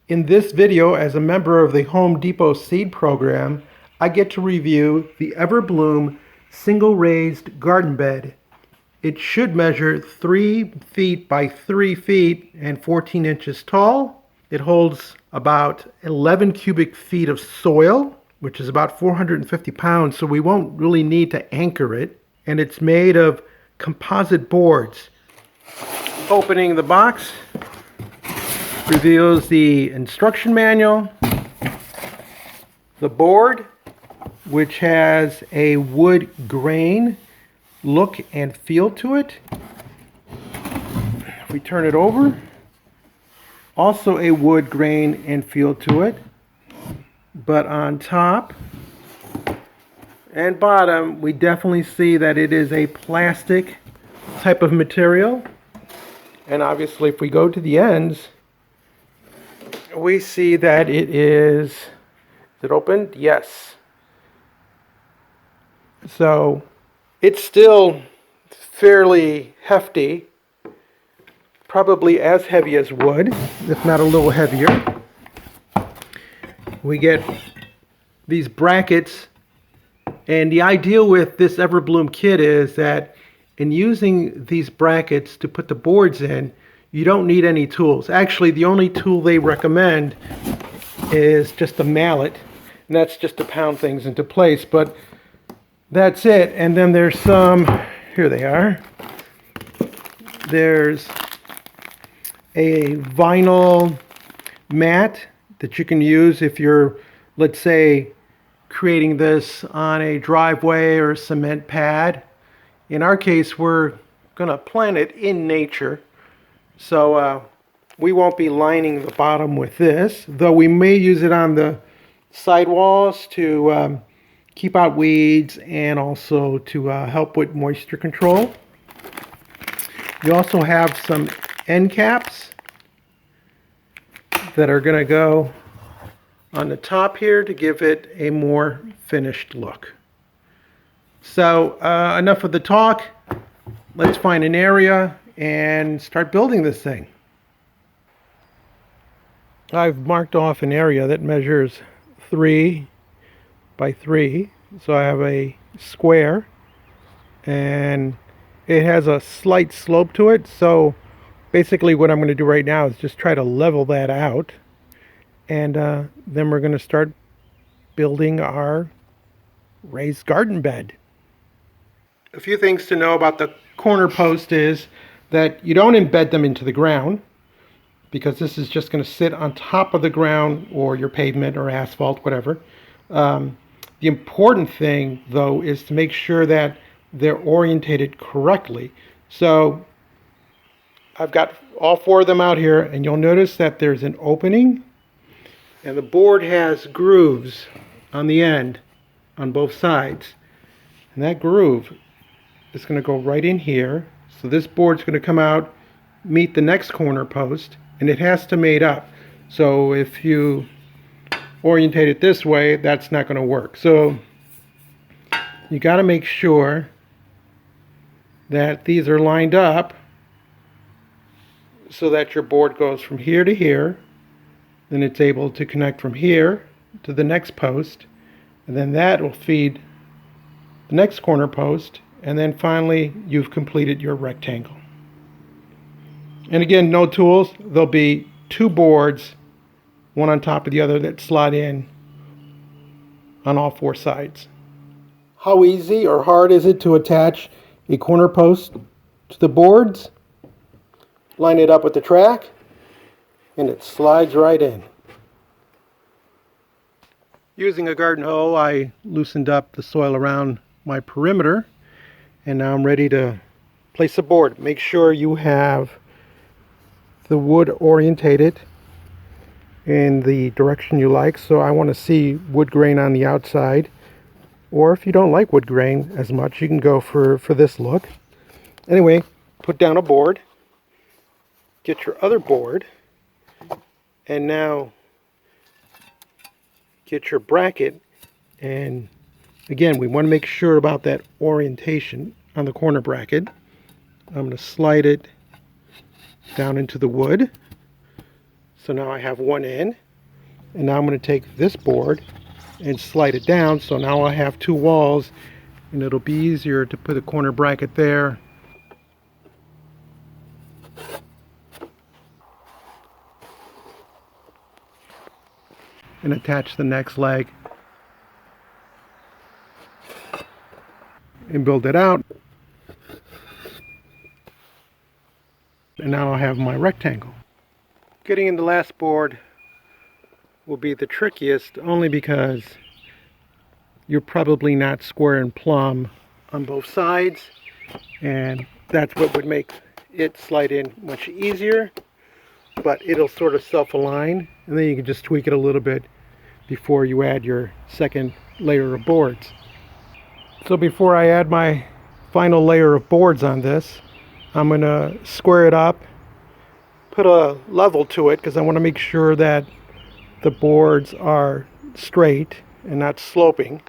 In this video, as a member of the Home Depot Seed Program, I get to review the EverBloom single raised garden bed. It should measure 3 feet by 3 feet and 14 inches tall. It holds about 11 cubic feet of soil, which is about 450 pounds, so we won't really need to anchor it. And it's made of composite boards. Opening the box reveals the instruction manual, the board, which has a wood grain look and feel to it. If we turn it over, also a wood grain and feel to it, but on top and bottom we definitely see that it is a plastic type of material. And obviously if we go to the ends, we see that is it opened? Yes. So it's still fairly hefty, probably as heavy as wood, if not a little heavier. We get these brackets, and the idea with this EverBloom kit is that in using these brackets to put the boards in, you don't need any tools. Actually, the only tool they recommend is just a mallet, and that's just to pound things into place, but that's it. And then there's some, here they are. There's a vinyl mat that you can use if you're, let's say, creating this on a driveway or a cement pad. In our case, we're going to plant it in nature, so we won't be lining the bottom with this, though we may use it on the sidewalls to keep out weeds and also to help with moisture control. You also have some end caps that are going to go on the top here to give it a more finished look. So enough of the talk. Let's find an area and start building this thing. I've marked off an area that measures 3 by 3, so I have a square and it has a slight slope to it. So basically what I'm going to do right now is just try to level that out, and then we're going to start building our raised garden bed. A few things to know about the corner post is that you don't embed them into the ground, because this is just going to sit on top of the ground or your pavement or asphalt, whatever. The important thing, though, is to make sure that they're orientated correctly. So I've got all 4 of them out here, and you'll notice that there's an opening, and the board has grooves on the end on both sides. And that groove is going to go right in here. So this board's going to come out, meet the next corner post, and it has to mate up. So if you orientate it this way, that's not going to work. So you got to make sure that these are lined up so that your board goes from here to here, then it's able to connect from here to the next post, and then that will feed the next corner post, and then finally you've completed your rectangle. And again, no tools. There'll be 2 boards, one on top of the other, that slot in on all 4 sides. How easy or hard is it to attach a corner post to the boards? Line it up with the track, and it slides right in. Using a garden hoe, I loosened up the soil around my perimeter, and now I'm ready to place a board. Make sure you have the wood orientated in the direction you like. So I want to see wood grain on the outside, or if you don't like wood grain as much, you can go for this look. Anyway, put down a board, get your other board, and now get your bracket. And again, we want to make sure about that orientation on the corner bracket. I'm going to slide it down into the wood So now I have one in, and now I'm going to take this board and slide it down, so now I have two walls, and it'll be easier to put a corner bracket there. And attach the next leg and build it out. And now I'll have my rectangle. Getting in the last board will be the trickiest, only because you're probably not square and plumb on both sides, and that's what would make it slide in much easier. But it'll sort of self-align, and then you can just tweak it a little bit before you add your second layer of boards. So before I add my final layer of boards on this, I'm going to square it up, put a level to it, because I want to make sure that the boards are straight and not sloping.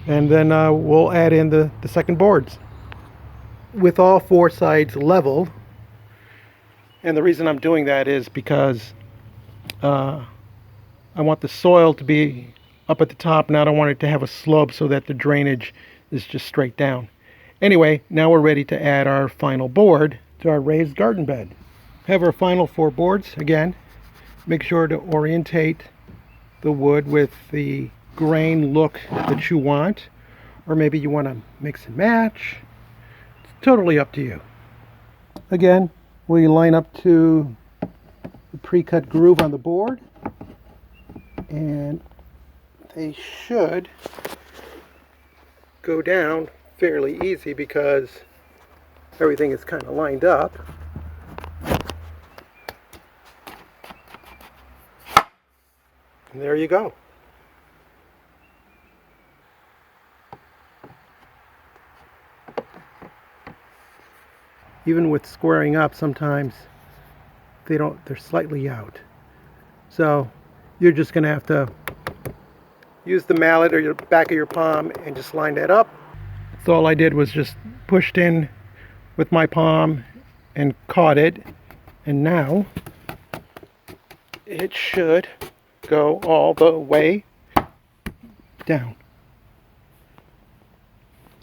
And then we'll add in the second boards. With all four sides level, and the reason I'm doing that is because I want the soil to be up at the top, and I don't want it to have a slope so that the drainage is just straight down. Anyway, now we're ready to add our final board to our raised garden bed. Have our final four boards. Again, make sure to orientate the wood with the grain look that you want, or maybe you want to mix and match. It's totally up to you. Again, we line up to the pre-cut groove on the board, and they should go down fairly easy because everything is kind of lined up. And there you go. Even with squaring up, sometimes they're slightly out. So you're just going to have to use the mallet or your back of your palm and just line that up. So all I did was just pushed in with my palm and caught it, and now it should go all the way down.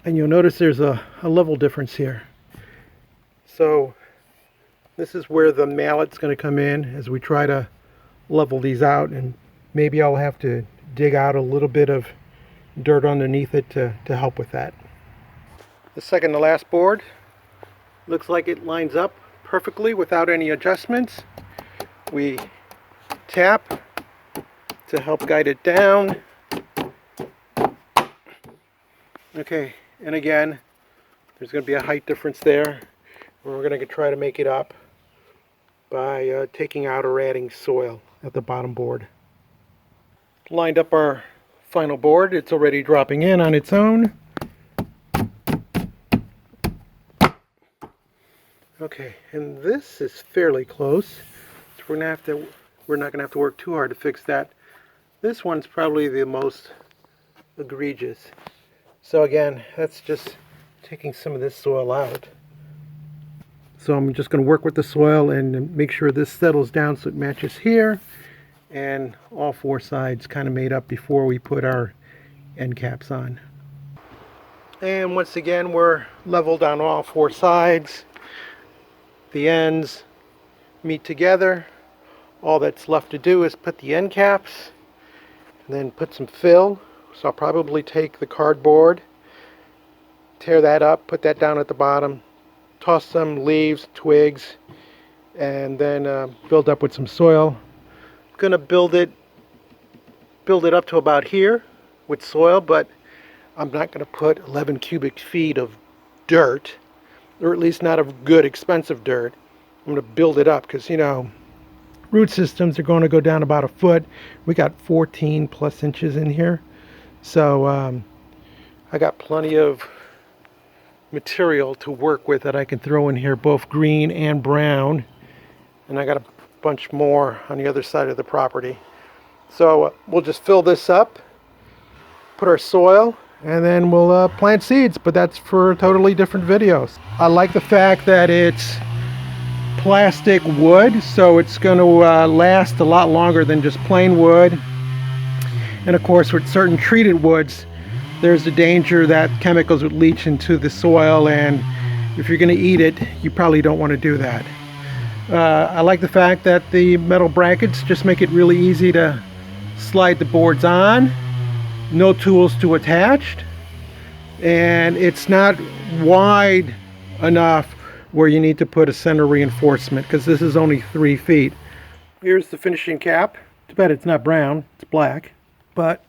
And you'll notice there's a level difference here. So this is where the mallet's going to come in as we try to level these out, and maybe I'll have to dig out a little bit of dirt underneath it to help with that. The second to last board looks like it lines up perfectly without any adjustments. We tap to help guide it down. Okay, and again, there's going to be a height difference there. We're going to try to make it up by taking out or adding soil at the bottom board. Lined up our final board. It's already dropping in on its own. Okay, and this is fairly close. So we're not going to have to work too hard to fix that. This one's probably the most egregious. So again, that's just taking some of this soil out. So I'm just going to work with the soil and make sure this settles down so it matches here, and all four sides kind of made up before we put our end caps on. And once again, we're leveled on all four sides. The ends meet together. All that's left to do is put the end caps and then put some fill. So I'll probably take the cardboard, tear that up, put that down at the bottom, toss some leaves, twigs, and then build up with some soil. I'm gonna build it up to about here with soil, but I'm not gonna put 11 cubic feet of dirt, or at least not of good expensive dirt. I'm gonna build it up because, you know, root systems are going to go down about a foot. We got 14 plus inches in here, so I got plenty of material to work with that I can throw in here, both green and brown, and I got a bunch more on the other side of the property. So we'll just fill this up, put our soil, and then we'll plant seeds, but that's for totally different videos. I like the fact that it's plastic wood, so it's going to last a lot longer than just plain wood. And of course, with certain treated woods, there's the danger that chemicals would leach into the soil, and if you're going to eat it, you probably don't want to do that. I like the fact that the metal brackets just make it really easy to slide the boards on. No tools to attach, and it's not wide enough where you need to put a center reinforcement, because this is only 3 feet. Here's the finishing cap. Too bad it's not brown, it's black, but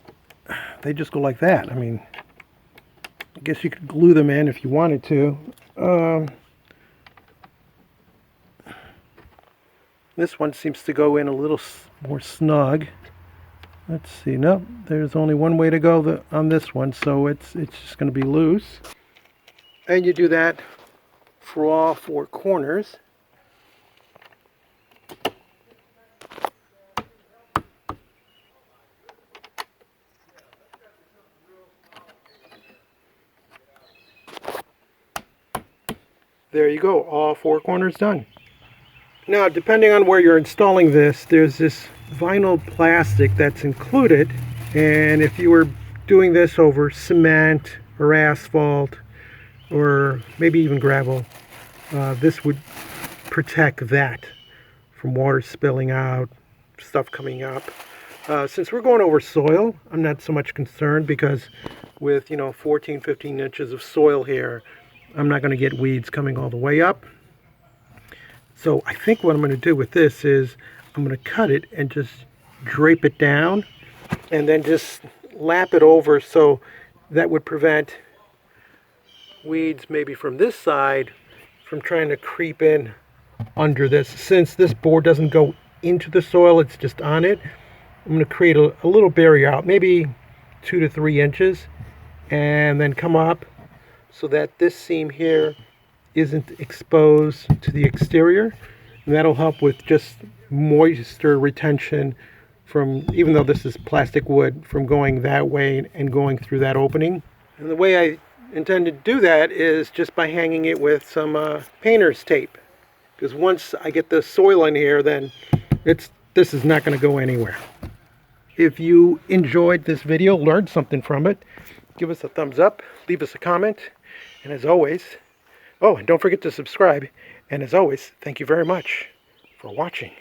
they just go like that. I mean, I guess you could glue them in if you wanted to. This one seems to go in a little more snug. Let's see. Nope, there's only one way to go on this one, so it's just going to be loose. And you do that for all 4 corners. There you go, all 4 corners done. Now, depending on where you're installing this, there's this vinyl plastic that's included, and if you were doing this over cement or asphalt or maybe even gravel, this would protect that from water spilling out, stuff coming up. Since we're going over soil, I'm not so much concerned, because with 14-15 inches of soil here, I'm not going to get weeds coming all the way up. So I think what I'm going to do with this is I'm going to cut it and just drape it down and then just lap it over, so that would prevent weeds maybe from this side from trying to creep in under this. Since this board doesn't go into the soil, it's just on it, I'm going to create a little barrier out, maybe 2 to 3 inches, and then come up so that this seam here isn't exposed to the exterior, and that'll help with just moisture retention from, even though this is plastic wood, from going that way and going through that opening. And the way I intend to do that is just by hanging it with some painter's tape, because once I get the soil in here, then this is not going to go anywhere. If you enjoyed this video, learned something from it, give us a thumbs up, leave us a comment, and as always, oh, and don't forget to subscribe. And as always, thank you very much for watching.